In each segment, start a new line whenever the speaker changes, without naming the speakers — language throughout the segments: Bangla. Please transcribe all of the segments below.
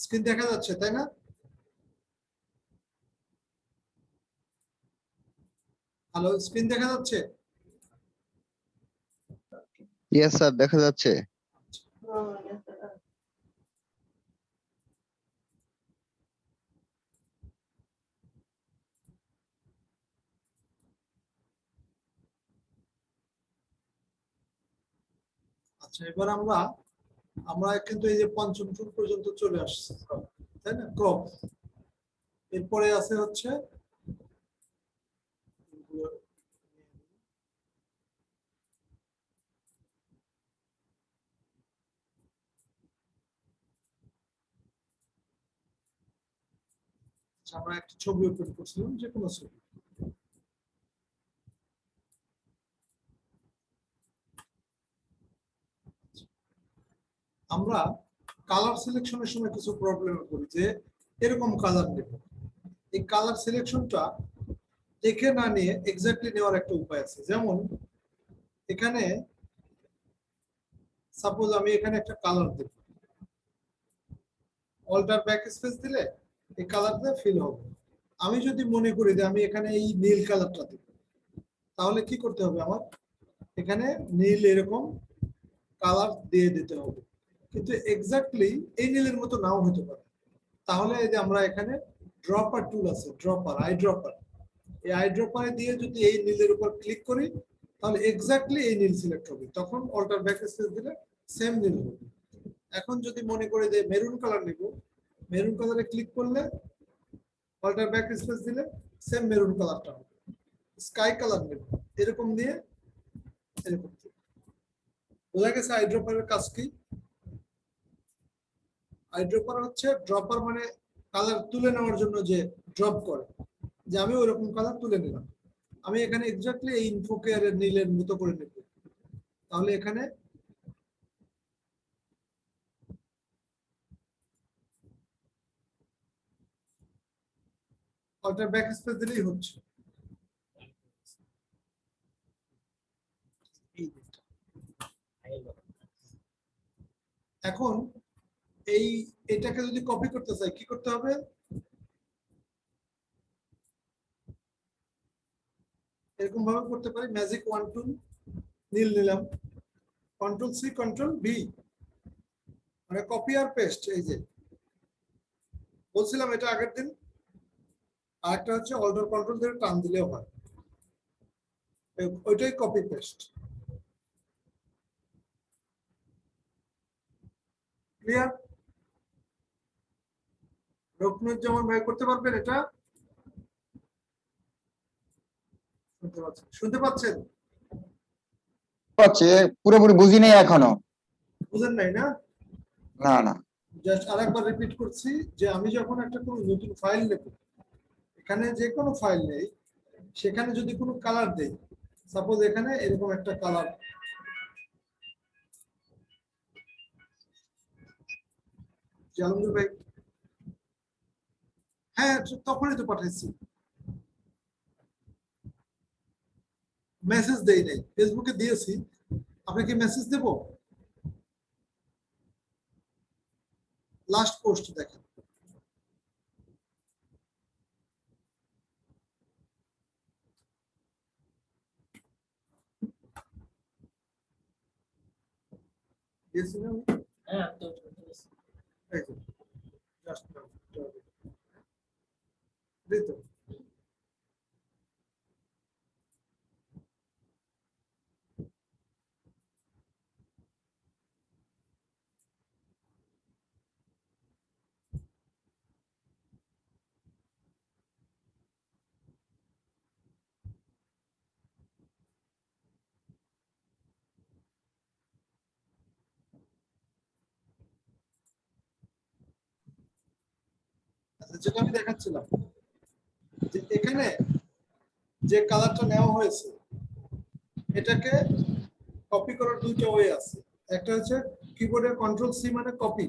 স্ক্রিন দেখা যাচ্ছে তাই না? হ্যালো, স্ক্রিন দেখা যাচ্ছে?
ইয়েস স্যার, দেখা যাচ্ছে।
আচ্ছা, এবার আমরা আমরা কিন্তু এই যে পঞ্চম টুল পর্যন্ত চলে আসছি, তাই না? ক্রপ। এরপরে আছে হচ্ছে আমরা একটা ছবি ওপেন করছিলাম, যে কোনো ছবি। আমরা কালার সিলেকশনের সময় কিছু প্রবলেম করি, যে এরকম কালার নেব। এই কালার সিলেকশনটা দেখে না নিয়ে এক্স্যাক্টলি নেওয়ার একটা উপায় আছে। যেমন এখানে সাপোজ আমি এখানে একটা কালার দেব, অল্টার ব্যাক স্পেস দিলে এই কালারটা ফিল হবে। আমি যদি মনে করি যে আমি এখানে এই নীল কালারটা দেব, তাহলে কি করতে হবে? আমার এখানে নীল এরকম কালার দিয়ে দিতে হবে, কিন্তু এক্স্যাক্টলি এই নীলের মতো নাও হতে পারে। তাহলে এই যে আমরা এখানে ড্রপার টুল আছে, ড্রপার, আই ড্রপার, এই আই ড্রপারে দিয়ে যদি এই নীলের উপর ক্লিক করি, তাহলে এক্স্যাক্টলি এই নীল সিলেক্ট হবে। তখন অল্টার ব্যাক স্পেস দিলে সেম নীল হবে। এখন যদি মনে করি যে মেরুন কালার নিব, মেরুন কালারে ক্লিক করলে অল্টার ব্যাক স্পেস দিলে সেম মেরুন কালারটা হবে। স্কাই কালার নেব, এরকম দিয়ে এরকম। বোঝা গেছে আই ড্রপারের কাজ কি? আই ড্রপার হচ্ছে, ড্রপার মানে কালার তুলে নেওয়ার জন্য যে ড্রপ করে, যে আমি ওইরকম কালার তুলে নিলাম। আমি এখানে এক্স্যাক্টলি এই ইনফোকেয়ারের নীলের মতো করে নেব। তাহলে এখানে অল্টার ব্যাক স্পেস দিলেই হচ্ছে। এখন এটাকে যদি কপি করতে চাই, কি করতে হবে? এরকম ভাবে করতে পারি, ম্যাজিক ওয়ান টুল, নীল নিলাম, কন্ট্রোল সি কন্ট্রোল ভি, মানে কপি আর পেস্ট। এই যে বলছিলাম এটা আগের দিন। আরেকটা হচ্ছে অল্টার কন্ট্রোল ধরে টান দিলেও হয়, ওইটাই কপি পেস্ট। ক্লিয়ার? রুকনুজ্জামান ভাই করতে পারবেন এটা? শুনতে পাচ্ছেন?
পাচ্ছে, পুরোপুরি বুঝি নেই এখনো।
বুঝেন নাই না?
না না,
জাস্ট আরেকবার রিপিট করছি, যে আমি যখন একটা কোনো নতুন ফাইল নেব, এখানে যে কোনো ফাইল নেই, সেখানে যদি কোনো কালার দেই, সাপোজ এখানে এরকম একটা কালার, জালমুর ভাই, হ্যাঁ তখনই তো পাঠাইছি, মেসেজ দেই নাই, ফেসবুকে দিয়েছি। আপনাকে মেসেজ দেব? লাস্ট পোস্ট দেখেন। দিয়েছি না? হ্যাঁ, তো এই যে জাস্ট দিতে। আচ্ছা, যেটা আমি দেখাচ্ছিলাম, যে এখানে যে কালারটা নেওয়া হয়েছে, এটাকে কপি করার দুইটা ওয়ে আছে। একটা হচ্ছে কিবোর্ডের কন্ট্রোল সি মানে কপি,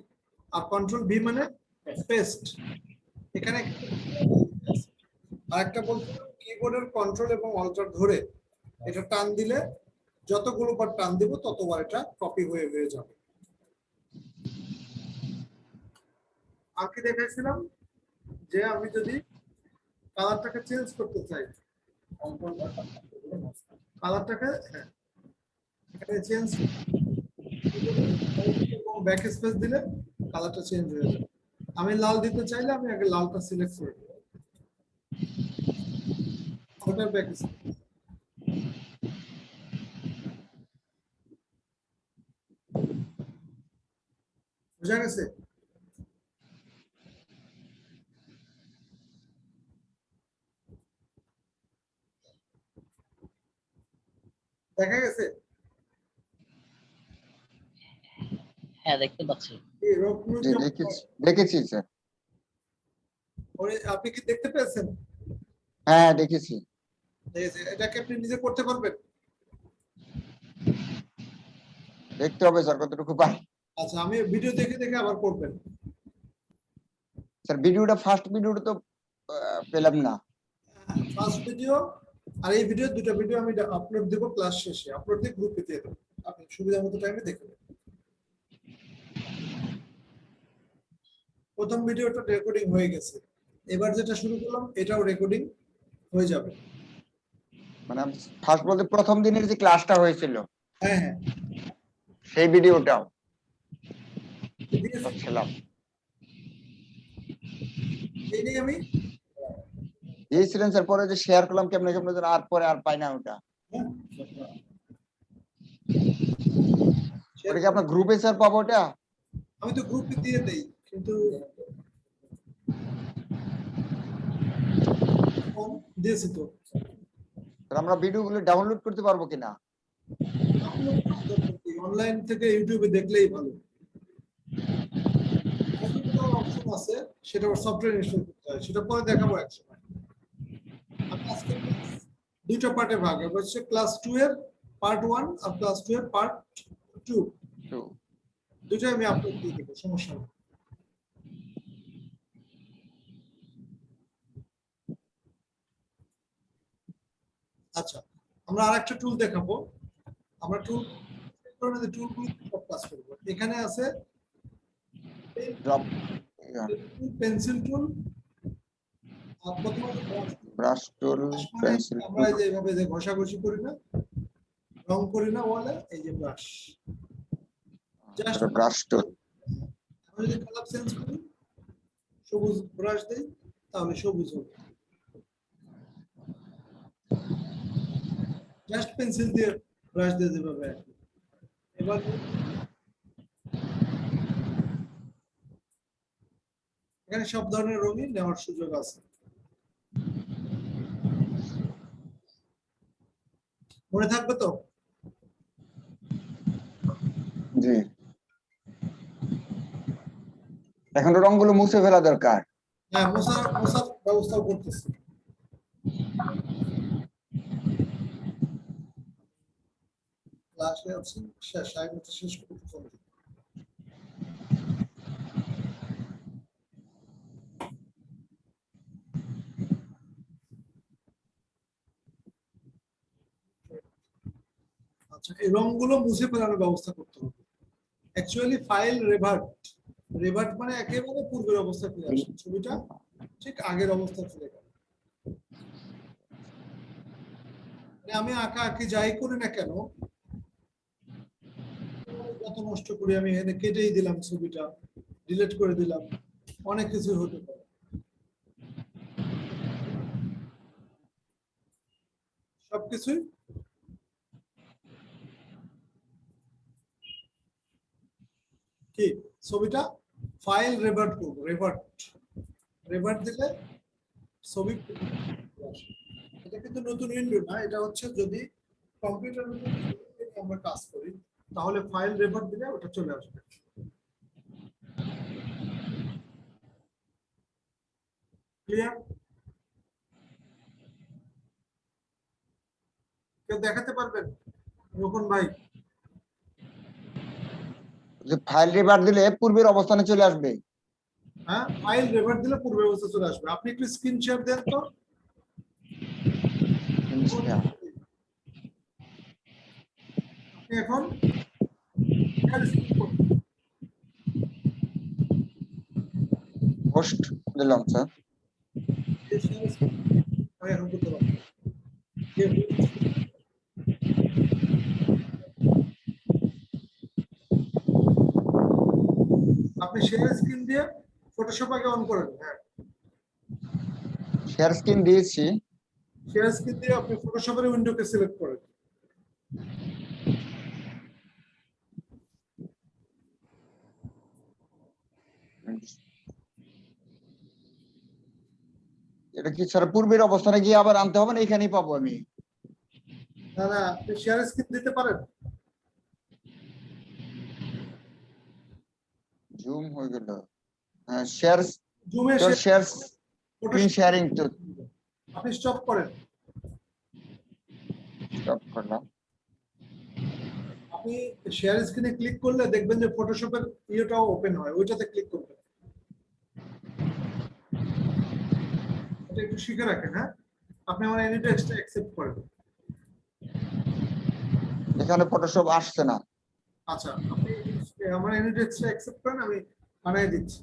আর কন্ট্রোল ভি মানে পেস্ট। এখানে আর একটা বলতে কিবোর্ডের কন্ট্রোল এবং অল্টার ধরে এটা টান দিলে যতগুলো বার টান দিব ততবার এটা কপি হয়ে যাবে। আর কি দেখাইছিলাম যে আমি যদি কালারটাকে চেঞ্জ করতে চাই, কালারটাকে এখানে চেঞ্জ এবং ব্যাক স্পেস দিলে কালারটা চেঞ্জ হয়ে যাবে। আমি লাল দিতে চাইলে আমি আগে লালটা সিলেক্ট করে দেব, ওটা ব্যাক স্পেস। বুঝা গেছে? দেখা গেছে?
হ্যাঁ দেখতে পাচ্ছি।
এই রোগগুলো
জি দেখেছি স্যার।
আপনি কি দেখতে পেয়েছেন?
হ্যাঁ দেখেছি।
এই যে এটাকে আপনি নিজে করতে পারবেন?
দেখতে হবে স্যার কতটুকু পাই।
আচ্ছা, আমি ভিডিও দেখে দেখে আবার করবেন।
স্যার ফার্স্ট ভিডিওটা তো পেলাম না।
ফার্স্ট ভিডিও আর এই ভিডিও, দুটো ভিডিও আমি আপলোড দেব ক্লাস শেষে, আপলোড দিয়ে গ্রুপে দিয়ে দেবো, আপনি সুবিধা মতো টাইমে দেখে নেবেন। প্রথম ভিডিওটা রেকর্ডিং হয়ে গেছে, এবার যেটা শুরু করলাম এটাও রেকর্ডিং হয়ে যাবে।
মানে ফার্স্ট বলতে প্রথম দিনের যে ক্লাসটা হয়েছিল
হ্যাঁ হ্যাঁ,
সেই ভিডিওটাও
দিয়েছি।
ছিলাম।
এই নিয়ে আমি
দিয়েছিলেন স্যার, পরে যে শেয়ার করলাম কেমনে কেমনে যেন আর পরে আর পাই না ওটা। ওটা কি আপনার গ্রুপে স্যার পাবো ওটা?
আমি তো গ্রুপে দিয়ে দেই, কিন্তু দিয়েছি তো।
স্যার আমরা ভিডিওগুলো ডাউনলোড করতে পারবো কিনা?
অনলাইন থেকে ইউটিউবে দেখলেই ভালো। অপশন আছে, সেটা সফটওয়্যার ইনস্টল করতে হয়, সেটা পরে দেখাবো একসময়। আমি আজকে দুইটা পার্টে ভাগ হচ্ছে, ক্লাস 2 এর পার্ট 1 আর ক্লাস 2 এর পার্ট 2, দুটোই আমি আপলোড দিয়ে দেবো, সমস্যা নেই। আচ্ছা, আমরা আরেকটা টুল দেখাবো। আমরা টুলগুলো কাজ করব। এখানে আছে
ড্রপ
পেন্সিল টুল,
ব্রাশ টুল, পেন্সিল
আমরা
টুল।
যেভাবে যে ঘষাঘষি করি না, রং করি না ওয়ালে, এই যে ব্রাশ, জাস্ট
ব্রাশ টুল।
আমি যদি কালার চেঞ্জ করি, সবুজ ব্রাশ দেই, তাহলে সবুজ হবে। জাস্ট পেন্সিল দিয়ে ব্রাশ দিয়ে যেভাবে। এবার এখানে সব ধরনের রঙই নেওয়ার সুযোগ আছে। মনে থাকবে তো?
জি, এখন তো রংগুলো মুছে ফেলা দরকার।
হ্যাঁ, মোছার ব্যবস্থাও করতেছি। ক্লাসে আছি, শেষ করতে হবে। আচ্ছা, এই রংগুলো মুছে ফেলানোর ব্যবস্থা করতে হবে। অ্যাকচুয়ালি ফাইল রেভার্ট মানে একেবারে পূর্বের অবস্থায় ফিরে আসে, ছবিটা ঠিক আগের অবস্থায় ফিরে গেল। আমি আঁকা আঁকি যাই করি না কেন, যত নষ্ট করি আমি এখানে কেটেই দিলাম, ছবিটা ডিলিট করে দিলাম, অনেক কিছু হতে পারে। সবকিছুই কি, ছবিটা ফাইল রেভার্ট করবো, রেভার্ট দিলে ছবি। এটা কিন্তু নতুন উইন্ডো না, এটা হচ্ছে যদি কম্পিউটার আমরা কাজ করি, তাহলে ফাইল রেভার্ট দিলে ওটা চলে আসবে। ক্লিয়ার? কেউ দেখাতে পারবেন? রোকন ভাই,
যে ফাইল রিভার দিলে পূর্বের অবস্থানে চলে আসবে।
হ্যাঁ, ফাইল রেভার্ট দিলে পূর্বে অবস্থা চলে আসবে। আপনি একটু স্ক্রিন শেয়ার দেন তো। আপনি এখন
পোস্ট দিলাম স্যার।
এই share screen আমি এখন করতে পারবো না। আপনি শেয়ার স্ক্রিন দিয়ে ফটোশপ আগে অন করেন। হ্যাঁ,
শেয়ার স্ক্রিন দিয়েছি।
শেয়ার স্ক্রিন দিয়ে আপনি ফটোশপের উইন্ডোকে সিলেক্ট করেন।
এটা কি স্যার পূর্বের অবস্থানে গিয়ে আবার আনতে হবে না, এখানেই পাবো আমি?
না না, আপনি শেয়ার স্ক্রিন দিতে পারেন।
জুম হয়ে গেল। হ্যাঁ, শেয়ার
জুমে
শেয়ার স্ক্রিন শেয়ারিং তো
আপনি স্টপ করেন।
স্টপ করলাম।
আপনি শেয়ার স্ক্রিনে ক্লিক করলে দেখবেন যে ফটোশপের ইয়েটাও ওপেন হয়, ওইটাতে ক্লিক করবেন। এটা একটু শিখে রাখেন। হ্যাঁ, আপনি আমার এনি টেক্সট অ্যাকসেপ্ট করেন।
এখানে ফটোশপ আসছে না।
আচ্ছা, আপনি আমার এনি টেক্সট অ্যাকসেপ্ট করেন, আমি বানিয়ে দিচ্ছি।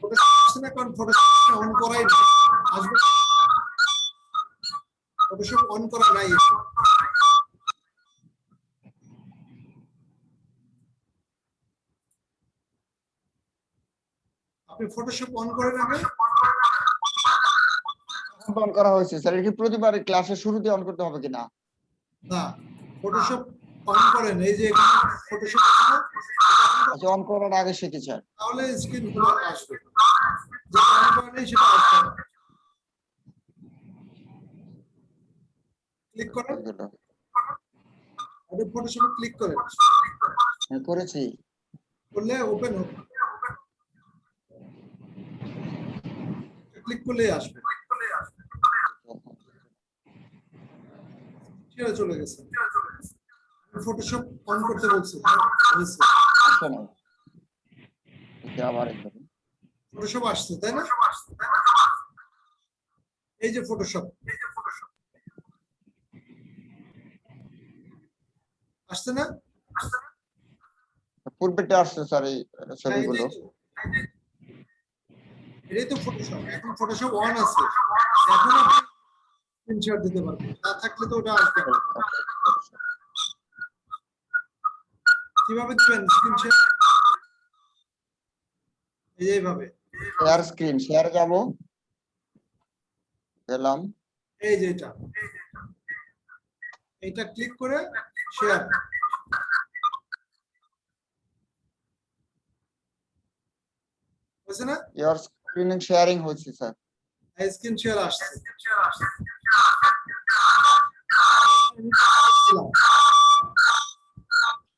ফটোশপ আসছে না, কারণ ফটোশপ অন করাই না। আসবে, ফটোশপ অন করা নাই। আপনি ফটোশপ অন করেন আগে।
অন করা হয়েছে স্যার। এটা কি প্রতিবার ক্লাসের শুরুতে অন করতে হবে কিনা?
না, ফটোশপ অন করেন। এই যে এখানে ফটোশপ আছে না,
আচ্ছা, অন করার আগে শিখি স্যার।
তাহলে স্ক্রিন গুলো আসবে। যে অন করা নেই সেটা আসবে না। ক্লিক করেন, আপনি ফটোশপে ক্লিক করেন।
হ্যাঁ, করেছি।
করলে ওপেন হবে, ক্লিক করলেই আসবে। ছেড়ে চলে গেছে। ফটোশপ অন করতে বলছি। হয়েছে।
আসছে না। এটা আবার একবার।
ফটোশপ আসছে তাই না? এই যে ফটোশপ আসছে না?
পূর্বেটা আসছে স্যার, এই
হ্যাঁ,
ছবিগুলো।
এটাই তো ফটোশপ। এখন ফটোশপ অন আছে, এখন আপনি স্ক্রিনশট দিতে পারবেন। না থাকলে তো ওটা আসবে না। কিভাবে দিবেন স্ক্রিনশট? এইভাবে
শেয়ার স্ক্রিন, শেয়ার যাব, গেলাম।
এই যে এটা ক্লিক করে শেয়ার। হয়েছে না?
ইওর স্ক্রিন শেয়ারিং হচ্ছে স্যার।
স্ক্রিন শেয়ার আসছে।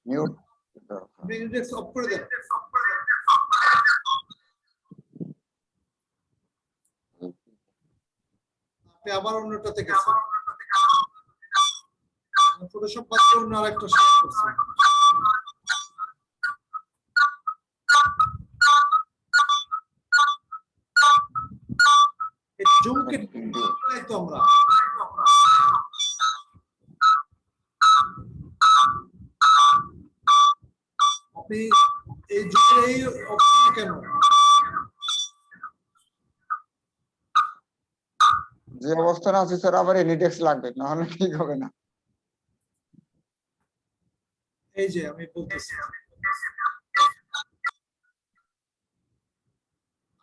মিউট।
আপনি ইন্ডেক্স অফ করে দেন। আপনি আবার অন্যটাতে গেছেন। ফটোশপ বাদ দিয়ে অন্য আরেকটা শেয়ার করছেন। এই জুমকে নাই তো আমরা। আপনি এই জুমের এই অপশন কেন?
যে অবস্থানে আছে স্যার, আবার এনিটেক্স লাগবে, না হলে ঠিক হবে না।
এই যে আমি বলতেছি,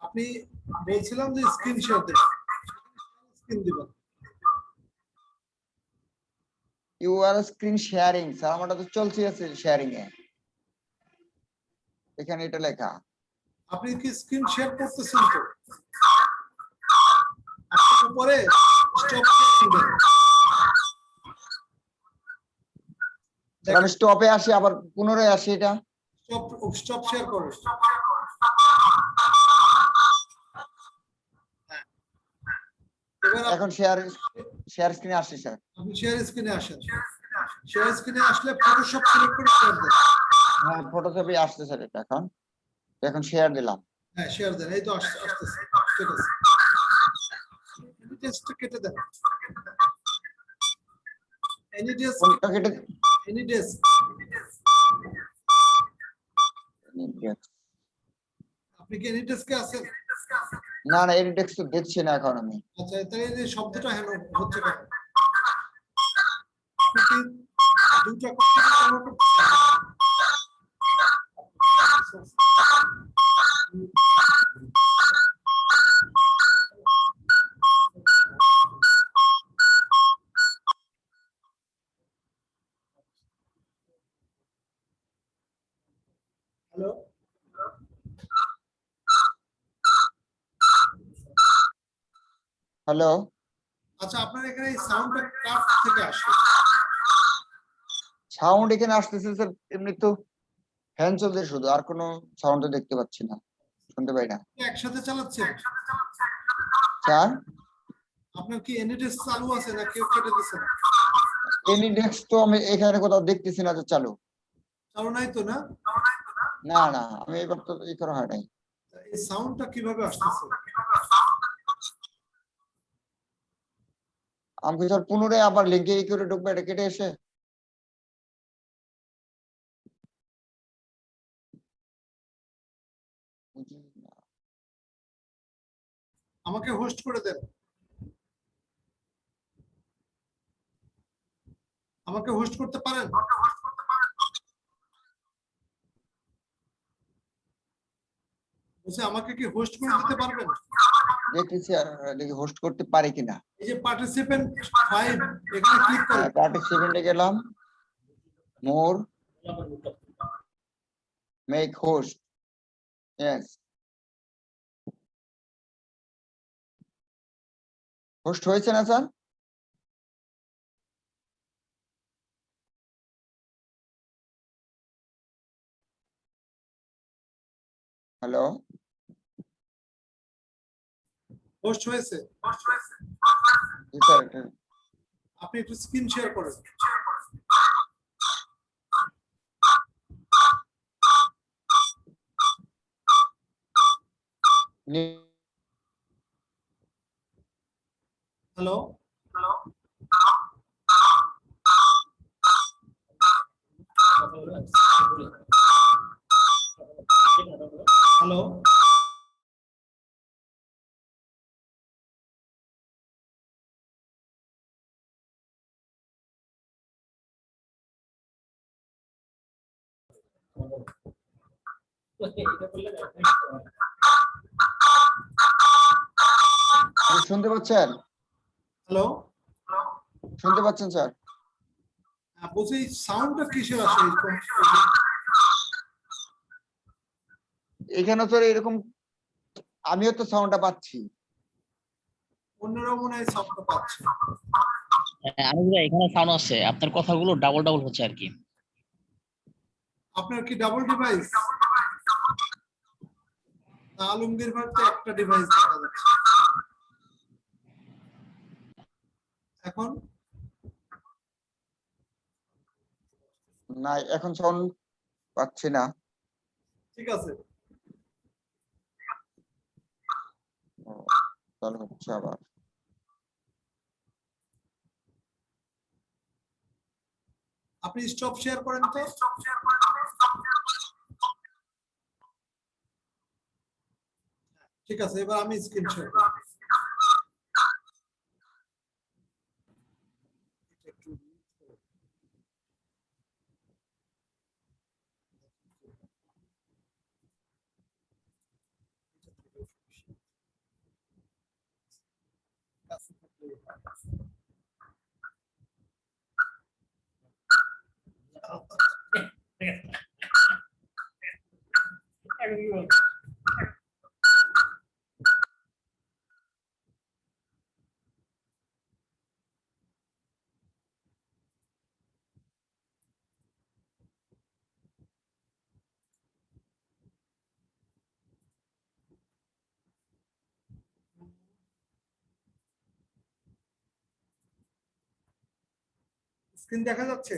আপনি বলছিলাম যে স্ক্রিন শেয়ার দেবেন, স্ক্রিন দিবেন।
You are screen sharing sir, আমারটা তো চলছে আছে শেয়ারিং এ, এখানে এটা লেখা।
আপনি কি স্ক্রিন শেয়ার করতেছেন তো? আপনি উপরে স্টপ শেয়ারিং দেন।
আমি স্টপে আসি, আবার পুনরায় আসি, এটা
স্টপ শেয়ার করেন।
এখন শেয়ার স্ক্রিনে আসছি স্যার।
আপনি শেয়ার স্ক্রিনে আসেন। শেয়ার স্ক্রিনে আসলে ফটোশপ সিলেক্ট করে শেয়ার দেন।
হ্যাঁ, ফটোশপে আসছে স্যার এটা। এখন শেয়ার দিলাম।
হ্যাঁ, শেয়ার দেন। এই তো আসতেছে। ঠিক আছে, এনি টেক্সট কেটে দেন। এনি টেক্সট
কোনটা কেটে?
এনি ডেস্ক আপনি কি এনি ডেস্কে আছেন?
না না এডিটেক্স তো দেখছি না এখন আমি।
আচ্ছা তাহলে এই যে শব্দটা হেন হচ্ছে কেন? আপনি কি দুইটা কম্পিউটার ব্যবহার করতেছেন? হ্যালো
হ্যালো,
আচ্ছা আপনার এখানে এই সাউন্ডটা কার থেকে আসে?
সাউন্ড এখানে আসতেছে স্যার, এমনি তো ফ্যান চলছে শুধু, আর কোনো সাউন্ড তো দেখতে পাচ্ছি না, শুনতে পাই না।
কি একসাথে চালাচ্ছেন?
স্যার
আপনার কি এনি ডেস্ক চালু আছে না কেউ কেটে দিচ্ছেন?
এডিটেক্স তো আমি এখানে কোথাও দেখতেছি না যে চালু।
চালু নাই তো না?
না না আমি এবার তো ই করা হয় নাই।
এই সাউন্ডটা কিভাবে আসতেছে?
আমি কি স্যার পুনরায় আবার লিঙ্কে ই করে ঢুকবো, এটা কেটে এসে?
আমাকে হোস্ট করে দেন, আমাকে হোস্ট করতে পারেন? বলছি আমাকে কি হোস্ট করে দিতে পারবেন?
দেখতেছি আর দেখি হোস্ট করতে পারি কিনা।
এই যে পার্টিসিপেন্ট 5 এখানে ক্লিক করেন।
পার্টিসিপেন্টে গেলাম, মোর, মেক হোস্ট, ইয়েস। হোস্ট হয়েছে না স্যার? হ্যালো,
হোস্ট হয়েছে?
জি স্যার এটা
আপনি একটু স্ক্রিন শেয়ার করেন। হ্যালো হ্যালো
আপনি শুনতে পাচ্ছেন?
হ্যালো
শুনতে পাচ্ছেন স্যার?
বলছি সাউন্ডটা কিসের আসে?
এখানে তো এরকম, আমিও তো সাউন্ডটা পাচ্ছি।
অন্যরাও মনে হয় সাউন্ডটা পাচ্ছে।
আমি ভাই এখানে সাউন্ড আসছে, আপনার কথাগুলো ডাবল ডাবল হচ্ছে আর কি।
আপনার কি ডাবল ডিভাইস? আলমগীর ভাই তো একটা ডিভাইস দেখা যাচ্ছে। এখন
না এখন সাউন্ড পাচ্ছি না।
ঠিক আছে।
ও, তাহলে হচ্ছে আবার।
আপনি স্টপ শেয়ার করেন তো। ঠিক আছে, এবার আমি স্ক্রিন শেয়ার করি। স্ক্রিন দেখা যাচ্ছে?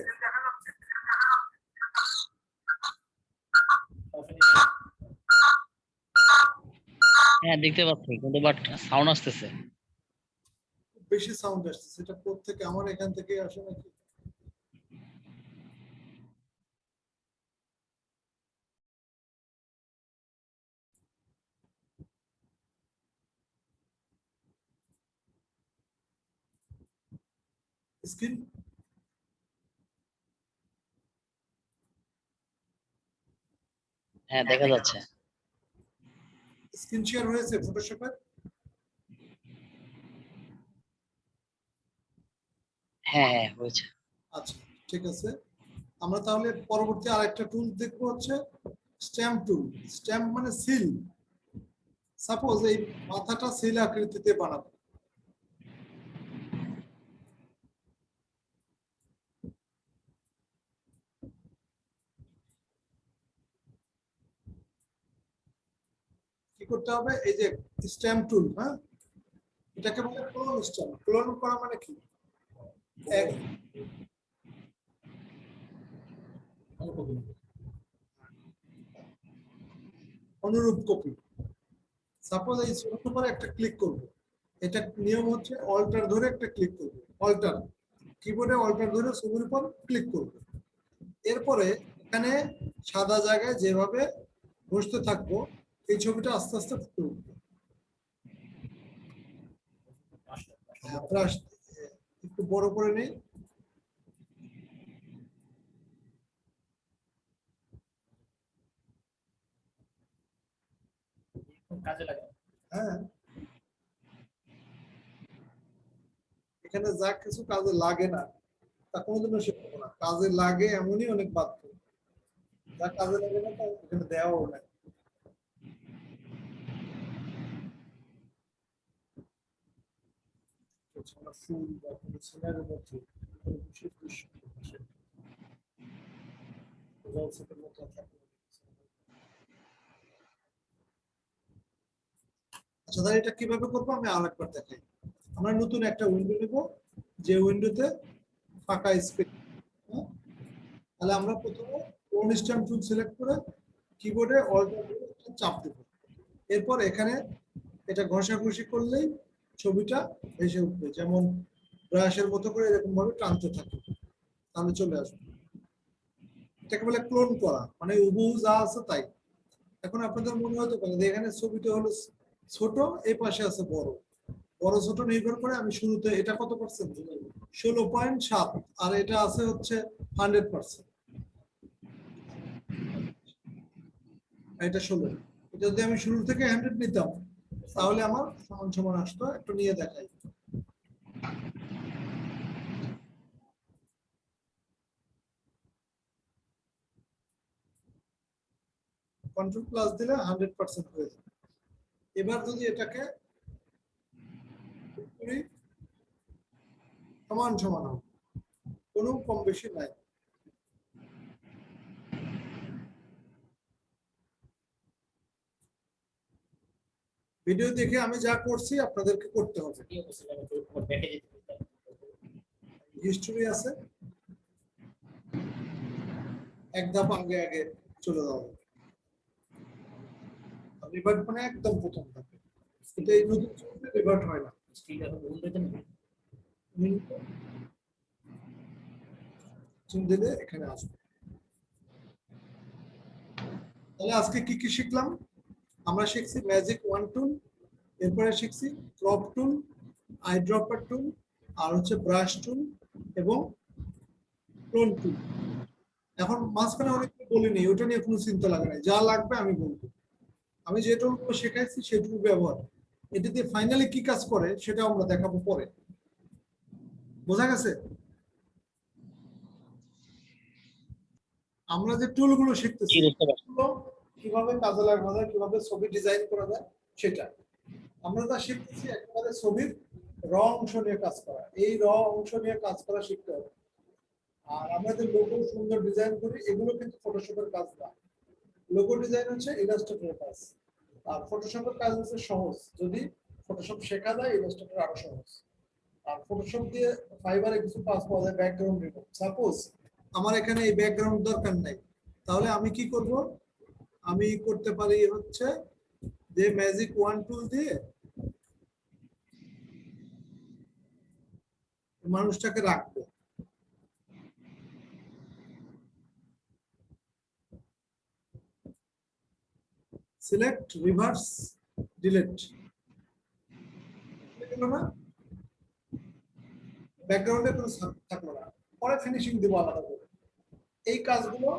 হ্যাঁ দেখতে পাচ্ছি, কিন্তু বাট সাউন্ড আসতেছে।
বেশি সাউন্ড আসছে, সেটা কোথা থেকে? আমার এখান থেকে আসে নাকি? স্ক্রিন
হ্যাঁ দেখা যাচ্ছে।
স্ক্রিন শেয়ার হয়েছে ফটোশপে?
হ্যাঁ হ্যাঁ হয়েছে।
আচ্ছা, ঠিক আছে। আমরা তাহলে পরবর্তী আরেকটা টুল দেখবো হচ্ছে স্ট্যাম্প টুল। স্ট্যাম্প মানে সিল। সাপোজ এই মাথাটা সিল আকৃতিতে বানাবো। কি করতে হবে? এই যে স্ট্যাম্প টুল, হ্যাঁ, এটাকে বলে ক্লোন স্ট্যাম্প। ক্লোন করা মানে কি? এক- অনুরূপ কপি। সাপোজ এই ছোট করে একটা ক্লিক করব, এটা নিয়ম হচ্ছে অল্টার ধরে একটা ক্লিক করব, অল্টার কিবোর্ডে অল্টার ধরে ছবির উপর ক্লিক করব। এরপরে এখানে সাদা জায়গায় যেভাবে বসতে থাকবো এই ছবিটা আস্তে আস্তে ফুটে উঠবে। হ্যাঁ, ব্রাশ একটু বড় করে নেই। হ্যাঁ, এখানে যা কিছু কাজে লাগে না তা কোনোদিনও শিখবো না। কাজে লাগে এমনই অনেক বাধ্য, যা কাজে লাগে না তা এখানে দেওয়াও নাই। আমরা ফুল বা কোনো সিনারির মধ্যে কোনো বিশেষ দৃশ্য আসে, জলছাপের মতো থাকে। আচ্ছা, তাহলে এটা কিভাবে করবো আমি আরেকবার দেখাই। আমরা নতুন একটা উইন্ডো নেব, যে উইন্ডোতে ফাঁকা স্পেস। তাহলে আমরা প্রথমে কোন স্ট্যাম্প টুল সিলেক্ট করে কিবোর্ডে অল্টার চাপ দেব। এরপর এখানে এটা ঘষাঘষি করলেই ছবিটা ভেসে উঠবে, যেমন ব্রাশের মতো করে এরকম ভাবে টানতে থাকে, তাহলে চলে আসবে। এটাকে বলে ক্লোন করা, মানে হুবহু যা আছে তাই। এখন আপনাদের মনে হতে পারে যে এখানে ছবিটা হলো ছোট, এই পাশে আছে বড়। বড় ছোট নির্ভর করে আমি শুরুতে এটা কত পার্সেন্ট, 16.7, আর এটা আছে হচ্ছে 100%, এটা 16। এটা যদি আমি শুরু থেকে 100 নিতাম তাহলে আমার সমান সমান আসতো। একটু নিয়ে দেখাই। কন্ট্রোল প্লাস দিলে 100% হয়ে যাবে। এবার যদি এটাকে করি, সমান সমান হবে, কোনো কম বেশি নাই। ভিডিও দেখে আমি যা করছি আপনাদেরকে করতে হবে। হিস্টোরি আছে, এক ধাপ আগে আগে চলে যাওয়া। রিভার্ট মানে একদম প্রথম ধাপে, কিন্তু এই নতুন ছবিতে রিভার্ট হয় না। দিলে এখানে আসবে। তাহলে আজকে কি কি শিখলাম? আমরা শিখছি ম্যাজিক ওয়ান টুল, এরপরে শিখছি ক্রপ টুল, আই ড্রপার টুল, আর হচ্ছে ব্রাশ টুল এবং ক্লোন টুল। এখন মাঝখানে অনেক বলিনি, ওটা নিয়ে কোনো চিন্তা লাগে না, যা লাগবে আমি বলবো। আমি যে টুলগুলো শেখাইছি সেটুকু ব্যবহার, এটা দিয়ে ফাইনালি কি কাজ করে সেটা আমরা দেখাবো পরে। বোঝা গেছে? আমরা যে টুলগুলো
জি
শিখতেছি
বুঝতে পারছি।
সেগুলো কিভাবে কাজে লাগানো যায়, কিভাবে ছবি ডিজাইন করা যায় সেটা আমরা যা শিখতেছি। একেবারে ছবির র অংশ নিয়ে কাজ করা, এই র অংশ নিয়ে কাজ করা শিখতে হবে। আর আমরা যে লোগো সুন্দর ডিজাইন করি এগুলো কিন্তু ফটোশপের কাজ না। লোগো ডিজাইন হচ্ছে ইলাস্ট্রেটরের কাজ, আর ফটোশপের কাজ হচ্ছে সহজ। যদি ফটোশপ শেখা যায় ইলাস্ট্রেটর আরো সহজ। আর ফটোশপ দিয়ে ফাইবারে কিছু কাজ পাওয়া যায়, ব্যাকগ্রাউন্ড রিমুভ। সাপোজ আমার এখানে এই ব্যাকগ্রাউন্ড দরকার নাই, তাহলে আমি কি করব? আমি করতে পারি হচ্ছে যে ম্যাজিক ওয়ান টুল দিয়ে মানুষটাকে রাখবো। সিলেক্ট, রিভার্স, ডিলিট, না ব্যাকগ্রাউন্ডে কোনো থাকলো না, পরে ফিনিশিং দিব আলাদা করে। এই কাজগুলো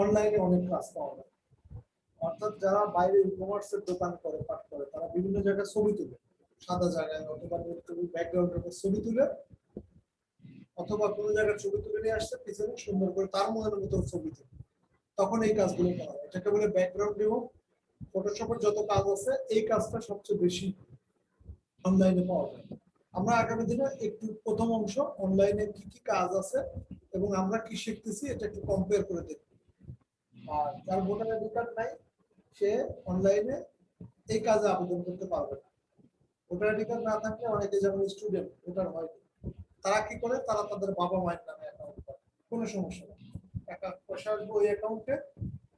অনলাইনে অনেক কাজ পাওয়া যায়। অর্থাৎ যারা বাইরে ই কমার্সের দোকান করে পাঠ করে তারা বিভিন্ন জায়গায় ছবি তুলে, সাদা জায়গায় অথবা ব্যাকগ্রাউন্ডের ছবি তুলে, অথবা কোনো জায়গায় ছবি তুলে নিয়ে আসছে পিছনে সুন্দর করে তার মনের মতো ছবি তুলে, তখন এই কাজগুলো করা হয়। এটাকে বলে ব্যাকগ্রাউন্ড রিমুভ। ফটোশপের যত কাজ আছে এই কাজটা সবচেয়ে বেশি অনলাইনে পাওয়া যায়। আমরা আগামী দিনে একটু প্রথম অংশ অনলাইনে কি কি কাজ আছে এবং আমরা কি শিখতেছি এটা একটু কম্পেয়ার করে দেখব। আর যার ভোটার আইডি কার্ড নাই সে অনলাইনে এই কাজে আবেদন করতে পারবে না। ভোটার আইডি কার্ড না থাকলে অনেকে যেমন স্টুডেন্ট ভোটার হয়, তারা কি করে, তারা তাদের বাবা মায়ের নামে অ্যাকাউন্ট করে, কোনো সমস্যা নেই, টাকা পয়সা আসবে ওই অ্যাকাউন্টে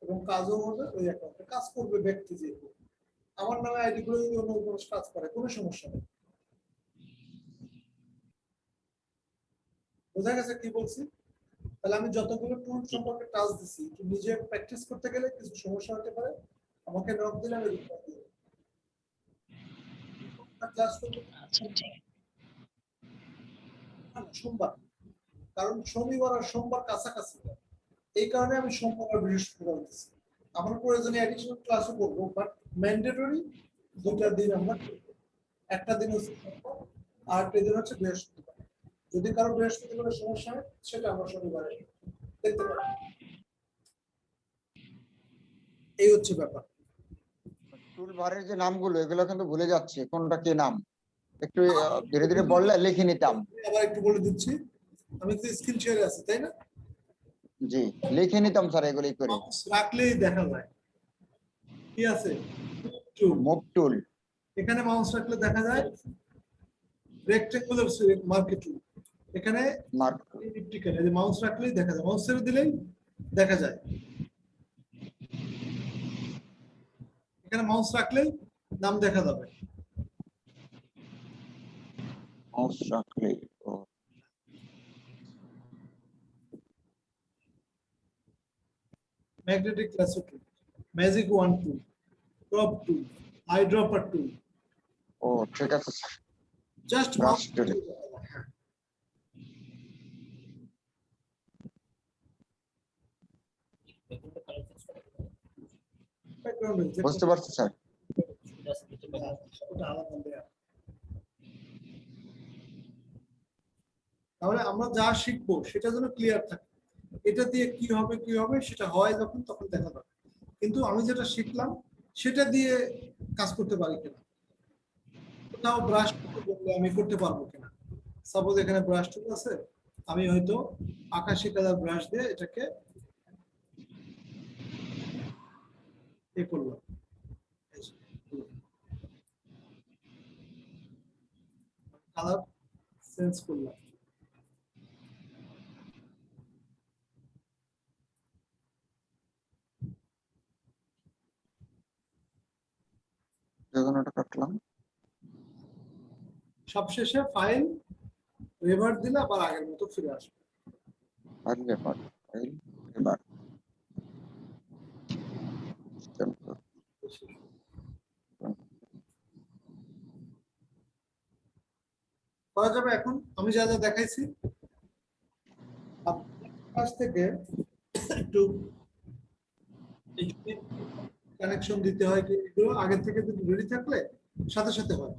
এবং কাজও হবে ওই অ্যাকাউন্টে, কাজ করবে ব্যক্তি যে আমার নামে আইডি করে যদি অন্য কোনো কাজ করে কোনো সমস্যা নেই। বোঝা গেছে কি বলছি? তাহলে আমি যতগুলো টুল সম্পর্কে টাচ দিছি নিজে প্র্যাকটিস করতে গেলে কিছু সমস্যা হতে পারে, আমাকে নক দিলে আমি রিপ্লাই দিব। ক্লাস করতে
আচ্ছা ঠিক
সোমবার, কারণ শনিবার আর সোমবার কাছাকাছি, এই কারণে আমি সোমবার আর বৃহস্পতিবার দিচ্ছি। আমার প্রয়োজনে অ্যাডিশনাল ক্লাসও করবো, বাট ম্যান্ডেটরি দুটা দিন আমরা করবো। একটা দিন হচ্ছে সোমবার আর একটা দিন হচ্ছে বৃহস্পতিবার। যদি কারো বৃহস্পতিবারের সমস্যা হয় সেটা আমরা শনিবারে দেখতে পারি। এই হচ্ছে ব্যাপার।
টুল বারের যে নামগুলো এগুলো কিন্তু ভুলে যাচ্ছে, কোনটা কি নাম একটু ধীরে ধীরে বললে লিখে নিতাম।
আবার একটু বলে দিচ্ছি, আমি তো স্ক্রিন শেয়ারে আছি তাই না?
জি, লিখে নিতাম স্যার এগুলি করে।
মাউস রাখলেই দেখা যায় কি আছে।
মুভ টুল,
এখানে মাউস রাখলে দেখা যায় রেক্টেঙ্গুলার মার্কেট টুল। এখানে
মার্ক,
ইলিপ্টিক্যাল, এই যে মাউস রাখলেই দেখা যায়, মাউস ছেড়ে দিলেই দেখা যায়। এখানে মাউস রাখলেই নাম দেখা যাবে।
মাউস রাখলে
magnetic lasso tool, magic wand tool, crop tool, eyedropper tool,
ও ঠিক আছে sir.
Just
Brush
mouse
tool. বুঝতে পারছি স্যার।
তাহলে আমরা যা শিখবো সেটা যেন ক্লিয়ার থাকে, এটা দিয়ে কি হবে সেটা হয় যখন তখন দেখা যাবে। কিন্তু আমি যেটা শিখলাম সেটা দিয়ে কাজ করতে পারি কিনা, কোথাও ব্রাশ করতে বললে আমি করতে পারবো কিনা। সাপোজ এখানে ব্রাশ টুল আছে, আমি হয়তো আকাশি কালার ব্রাশ দিয়ে এটাকে এ করলাম, কালার চেঞ্জ করলাম।
যখন ওটা কাটলাম,
সবশেষে ফাইল রেভার্ট দিলে আবার আগের মতো ফিরে আসবে।
ফাইল রেকর্ড, ফাইল এবার
করা যাবে। এখন আমি যা যা দেখাইছি আপনার কাছ থেকে একটু কানেকশন দিতে হয়, কি এগুলো আগে থেকে রেডি থাকলে সাথে সাথে হয়।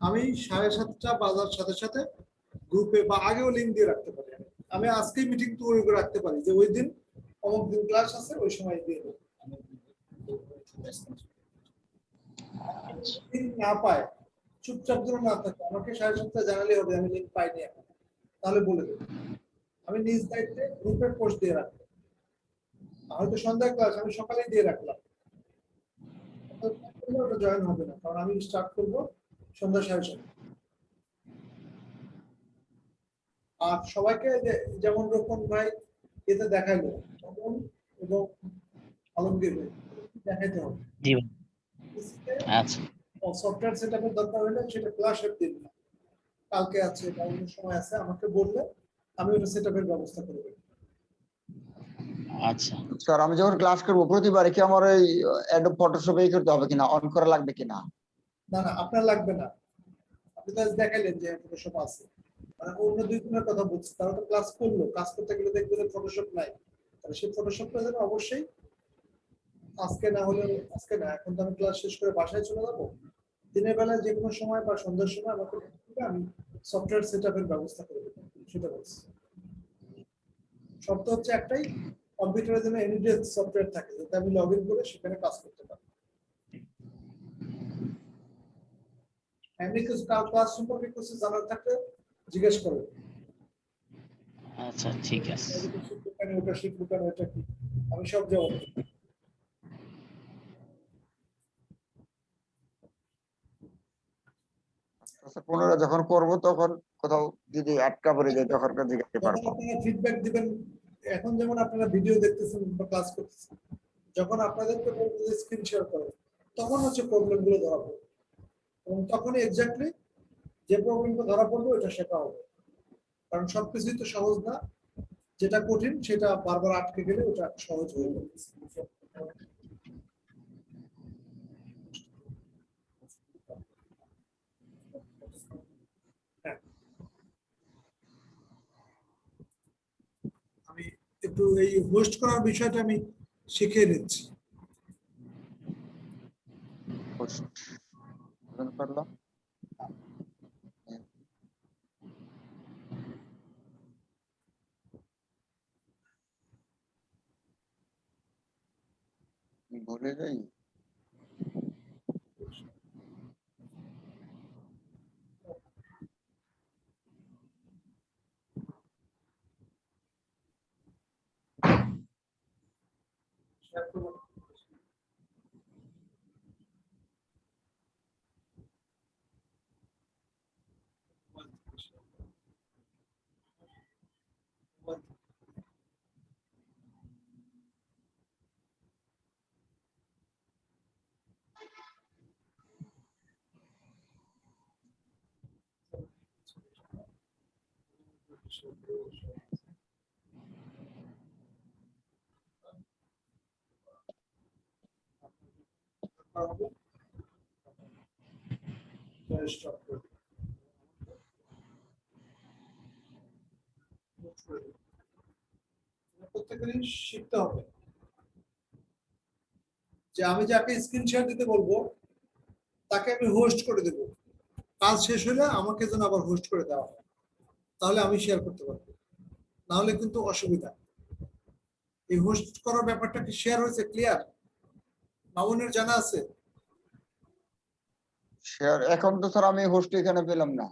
আমি 7:30টা বাজার সাথে সাথে গ্রুপে বা আগেও লিঙ্ক দিয়ে রাখতে পারি। আমি আজকেই মিটিং তৈরি করে রাখতে পারি যে ওই দিন অমুক দিন ক্লাস আছে, ওই সময় দিয়ে দেবো। লিঙ্ক না পায় চুপচাপ যেন না থাকে, আমাকে 7:30 জানালে হবে আমি লিঙ্ক পাইনি এখন, তাহলে বলে দেবো। আমি নিজ দায়িত্বে গ্রুপে পোস্ট দিয়ে রাখবো। হয়তো সন্ধ্যায় ক্লাস আমি সকালেই দিয়ে রাখলাম, ওটা জয়েন হবে না, কারণ আমি স্টার্ট করবো সন্ধ্যা 7:30। আর সবাইকে যেমন রকম ভাই এতে দেখাইলো তখন এবং আলমগীর ভাই দেখাইতে হবে।
জি ভাই। আচ্ছা
সফটওয়্যার সেটআপের দরকার হলে সেটা ক্লাসের দিন না, কালকে আছে বা অন্য সময় আছে আমাকে বললে আমি ওটা সেটআপের ব্যবস্থা করে দেব।
আচ্ছা
স্যার আমি যখন ক্লাস করবো প্রতিবারে কি আমার ওই অ্যাডোব ফটোশপ এই করতে হবে কিনা, অন করা লাগবে কিনা?
না না আপনার লাগবে না, আপনি তো আজ দেখাইলেন যে ফটোশপ আছে, মানে অন্য দুই দিনের কথা বলছি, তারা তো ক্লাস করলো, কাজ করতে গেলে দেখবে ফটোশপ নাই, তাহলে সেই ফটোশপটা যেন অবশ্যই আজকে না হলে, আজকে না, এখন তো আমি ক্লাস শেষ করে বাসায় চলে যাবো, দিনের বেলা যে কোনো সময় বা সন্ধ্যার সময় আমাকে আমি সফটওয়্যার সেট আপের ব্যবস্থা করে দেবো, সেটা বলছি। শর্ত হচ্ছে একটাই, কম্পিউটারের জন্য এনিডেস সফটওয়্যার থাকে যাতে আমি লগ ইন করে সেখানে কাজ করতে পারি। এমনি কিছু ক্লাস সম্পর্কে কিছু জানার থাকলে জিজ্ঞেস করো।
আচ্ছা ঠিক আছে।
ওটা শিখবো কেন, এটা কি, আমি সব জবাব দেব।
আচ্ছা, পুনরায় যখন করব তখন কোথাও যদি আটকা পড়ে যায় তখন জিজ্ঞাসা
যখন
পারবো।
আপনারা ফিডব্যাক দিবেন, এখন যেমন আপনারা ভিডিও দেখতেছেন বা ক্লাস করতেছেন, যখন আপনাদেরকে বলবো যে স্ক্রিন শেয়ার করো, তখন হচ্ছে প্রবলেম গুলো ধরা পড়বে, এবং তখনই এক্স্যাক্টলি যে প্রবলেমটা ধরা পড়বে ওটা শেখা হবে। কারণ সবকিছুই তো সহজ না, যেটা কঠিন সেটা বারবার আটকে গেলে ওটা সহজ হয়ে যাবে। হ্যাঁ, আমি একটু এই হোস্ট করার বিষয়টা আমি শিখিয়ে নিচ্ছি।
করলাম ভুলে যাই।
শেয়ার করবো। প্রত্যেকেরই শিখতে হবে যে আমি যাকে স্ক্রিন শেয়ার দিতে বলবো তাকে আমি হোস্ট করে দেব, কাজ শেষ হলে আমাকে যেন আবার হোস্ট করে দেওয়া হয়, তাহলে আমি শেয়ার করতে পারবো, না হলে কিন্তু অসুবিধা। এই হোস্ট করার ব্যাপারটা কি শেয়ার হয়েছে, ক্লিয়ার? মামুনের জানা আছে?
শেয়ার এখন তো স্যার আমি হোস্ট এখানে পেলাম না।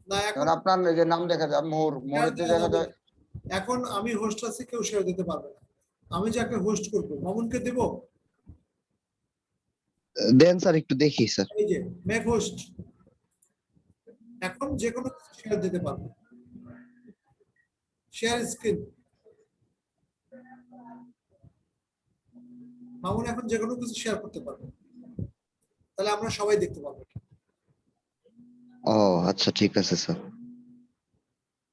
না এখন
এখন আপনার এই যে নাম দেখা যায়
শেয়ার
মোড়েতে
দেওয়া
দেখা
যাবে
যায়।
না। এখন আমি হোস্ট আছি, কেউ শেয়ার দিতে পারবে না, আমি যাকে হোস্ট করবো মামুনকে দেব,
দেন স্যার একটু দেখি স্যার।
এই যে মেক হোস্ট, এখন যে কোনো শেয়ার দিতে পারবে, শেয়ার স্ক্রিন, মামুন এখন যে কোনো কিছু শেয়ার করতে পারবে, তাহলে আমরা সবাই দেখতে পাবো।
ও আচ্ছা ঠিক আছে স্যার।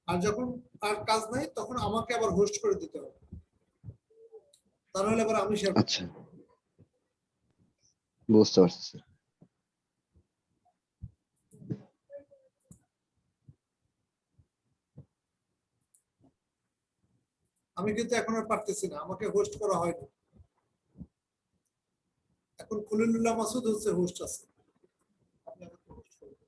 আর যখন আর কাজ নাই তখন আমাকে আবার হোস্ট করে দিতে হবে, তাহলে আবার আমি শেয়ার করব।
আচ্ছা বুঝতে পারছি স্যার।
আমি কিন্তু এখন আর পারতেছি না, আমাকে হোস্ট করা হয়নি, এখন খলিলুল্লাহ মাসুদ হচ্ছে হোস্ট আছে, আপনি আমাকে হোস্ট করবেন।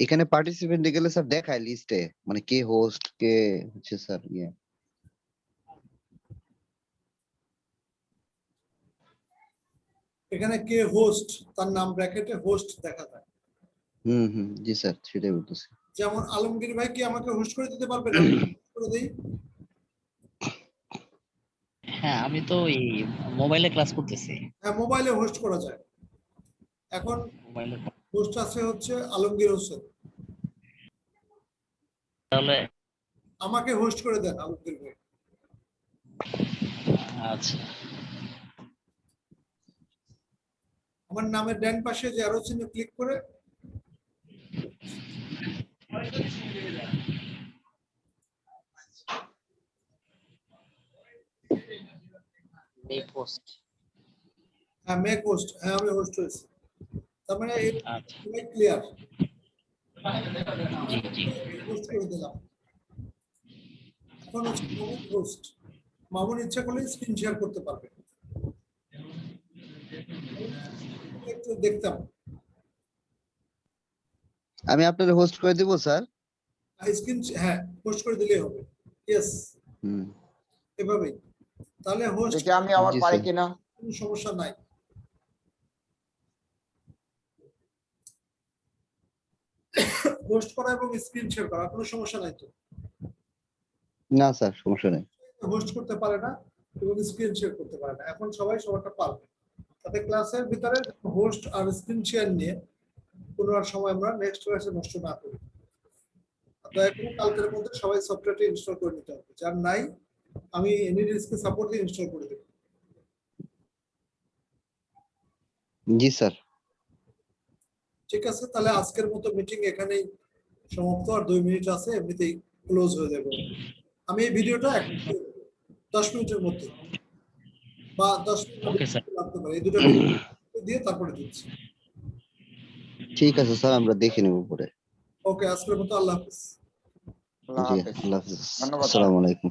এখানে পার্টিসিপেন্ট গেলে স্যার দেখায় লিস্টে, মানে কে হোস্ট কে হচ্ছে স্যার ইয়ে।
এখানে কে হোস্ট তার নাম ব্র্যাকেটে হোস্ট দেখা যায়।
জি স্যার সেটাই বলতেছি।
যেমন আলমগীর ভাই কি আমাকে হোস্ট করে দিতে পারবেন? আমি host করে দেই।
হ্যাঁ আমি তো এই মোবাইলে ক্লাস করতেছি।
হ্যাঁ, মোবাইলে হোস্ট করা যায়। এখন
মোবাইলে
হোস্ট আছে হচ্ছে আলমগীর হোসেন,
তাহলে
আমাকে হোস্ট করে দেন আলমগীর ভাই।
আচ্ছা
আমার নামের ডান পাশে যে অ্যারো চিহ্ন ক্লিক করে
মেক হোস্ট।
হ্যাঁ মেক হোস্ট, হ্যাঁ আমি হোস্ট হয়েছি। তার মানে
আচ্ছা,
ক্লিয়ার,
জি জি।
হোস্ট করে দিলাম। এখন হচ্ছে মামুন হোস্ট। মামুন ইচ্ছা করলে স্ক্রিন শেয়ার করতে পারবে। একটু দেখতাম
আমি আপনার হোস্ট করে দিব স্যার।
স্ক্রিন, হ্যাঁ হোস্ট করে দিলেই হবে। ইয়েস,
হুম,
এভাবেই। তাহলে হোস্ট
দেখি আমি আমার
জি
পারি
স্যার।
কিনা।
কোনো সমস্যা নাই। হোস্ট করা এবং স্ক্রিন শেয়ার করা কোনো সমস্যা নাই তো?
না স্যার, সমস্যা নেই।
হোস্ট করতে পারে না এবং স্ক্রিন শেয়ার করতে পারে না, এখন সবাই সবারটা পারবে। তাতে ক্লাসের ভিতরে হোস্ট আর স্ক্রিন শেয়ার নিয়ে কোনো আর সময় আমরা নেক্সট ক্লাসে নষ্ট না করি। দয়া করে কালকের মধ্যে সবাই সফটওয়্যারটি ইনস্টল করে নিতে হবে, যার নাই আমি এনএডিএসকে সাপোর্ট দিয়ে ইনস্টল করে দেব।
জি স্যার।
ঠিক আছে, তাহলে আজকের মতো মিটিং এখানেই সমাপ্ত। আর 2 মিনিট আছে, এমনিতেই ক্লোজ হয়ে যাবে। আমি এই ভিডিওটা 10 মিনিটের মধ্যে বা 10
ওকে
মিনিট
স্যার।
লাগতে পারে, এই দুটো ভিডিও দিয়ে তারপরে দিচ্ছি।
ঠিক আছে স্যার, আমরা দেখে নেব পরে।
ওকে, আজকের মতো আল্লাহ হাফিজ।
আল্লাহ
জি,
হাফেজ।
আল্লাহ হাফিজ।
ধন্যবাদ।
আসসালামু আলাইকুম।